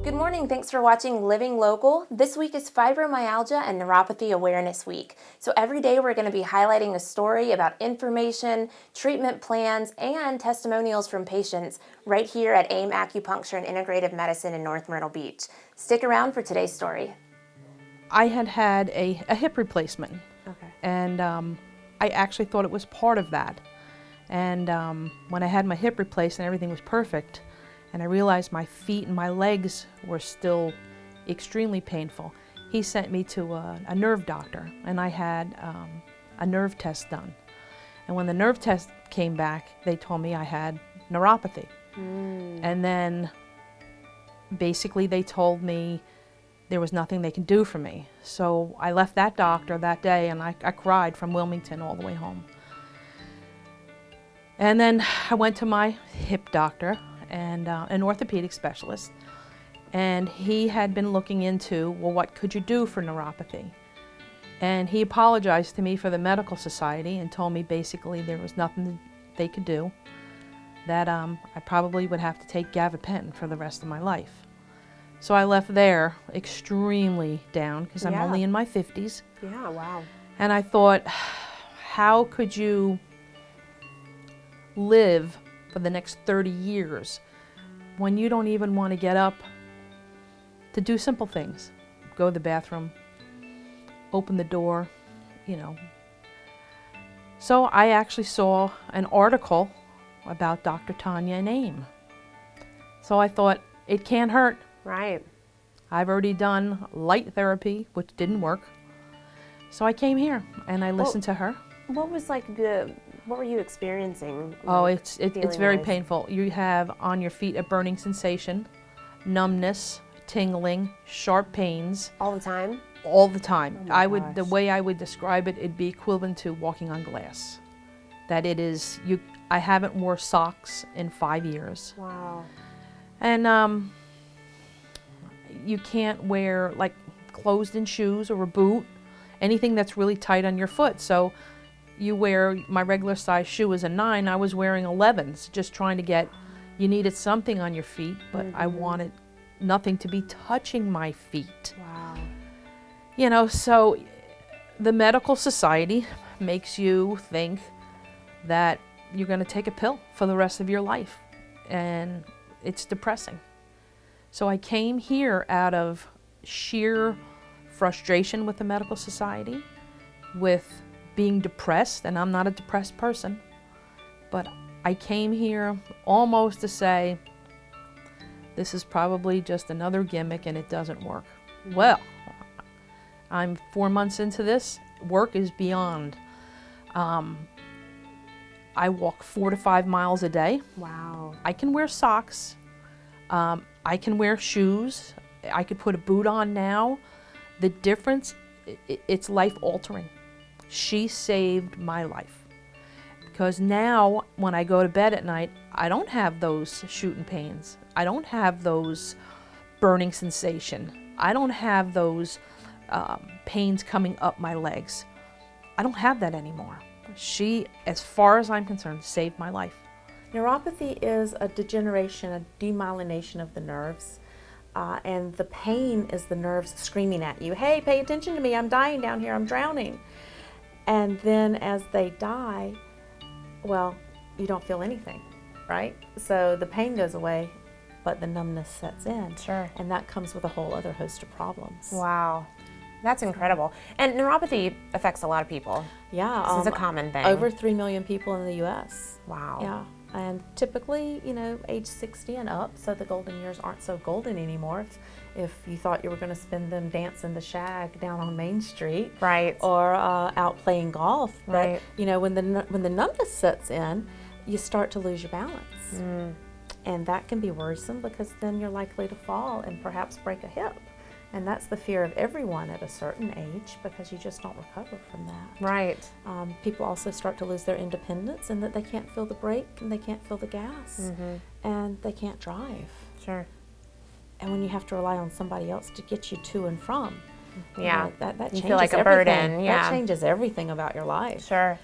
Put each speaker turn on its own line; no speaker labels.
Good morning. Thanks for watching Living Local. This week is Fibromyalgia and Neuropathy Awareness Week. So every day we're going to be highlighting a story about information, treatment plans, and testimonials from patients right here at AIM Acupuncture and Integrative Medicine in North Myrtle Beach. Stick around for today's story.
I had a hip replacement.
Okay.
And I actually thought it was part of that. And when I had my hip replaced and everything was perfect, and I realized my feet and my legs were still extremely painful, he sent me to a nerve doctor, and I had a nerve test done. And when the nerve test came back, they told me I had neuropathy. And then basically they told me there was nothing they could do for me. So I left that doctor that day, and I cried from Wilmington all the way home. And then I went to my hip doctor, and an orthopedic specialist, and he had been looking into, well, what could you do for neuropathy? And he apologized to me for the medical society and told me basically there was nothing they could do, that I probably would have to take gabapentin for the rest of my life. So I left there extremely down, because I'm only in my 50s.
Yeah, wow.
And I thought, how could you live for the next 30 years when you don't even want to get up to do simple things? Go to the bathroom, open the door, you know. So I actually saw an article about Dr. Tanya and AIM. So I thought, it can't hurt.
Right.
I've already done light therapy, which didn't work. So I came here and I listened to her.
What was what were you experiencing?
Oh, it's very
feeling-wise?
painful. You have on your feet a burning sensation, numbness, tingling, sharp pains,
All the time?
all the time.
Oh my
The
gosh.
way I would describe it, it'd be equivalent to walking on glass. That it is, I haven't wore socks in 5 years.
Wow.
And you can't wear like closed-in shoes or a boot, anything that's really tight on your foot. So you wear, my regular size shoe is a 9, I was wearing 11s, just trying to get, you needed something on your feet, but I wanted nothing to be touching my feet.
Wow.
You know, so the medical society makes you think that you're going to take a pill for the rest of your life, and it's depressing. So I came here out of sheer frustration with the medical society, with being depressed, and I'm not a depressed person, but I came here almost to say, this is probably just another gimmick and it doesn't work. Well, I'm 4 months into this, work is beyond. I walk 4 to 5 miles a day.
Wow.
I can wear socks, I can wear shoes, I could put a boot on now. The difference, it's life altering. She saved my life, because now when I go to bed at night, I don't have those shooting pains. I don't have those burning sensation. I don't have those pains coming up my legs. I don't have that anymore. She, as far as I'm concerned, saved my life.
Neuropathy is a degeneration, a demyelination of the nerves, and the pain is the nerves screaming at you, hey, pay attention to me, I'm dying down here, I'm drowning. And then as they die, well, you don't feel anything, right? So the pain goes away, but the numbness sets in.
Sure.
And that comes with a whole other host of problems.
Wow. That's incredible. And neuropathy affects a lot of people.
Yeah.
This is a common thing.
Over 3 million people in the U.S.
Wow.
Yeah. And typically, you know, age 60 and up, so the golden years aren't so golden anymore. If you thought you were going to spend them dancing the shag down on Main Street,
Right.
or out playing golf, but
Right.
you know, when the numbness sets in, you start to lose your balance, and that can be worrisome, because then you're likely to fall and perhaps break a hip. And that's the fear of everyone at a certain age, because you just don't recover from that.
Right.
People also start to lose their independence, and that they can't feel the brake, and they can't feel the gas, and they can't drive.
Sure.
And when you have to rely on somebody else to get you to and from, you
Yeah.
know, that
You
changes
feel like a
everything.
burden, yeah.
That changes everything about your life.
Sure.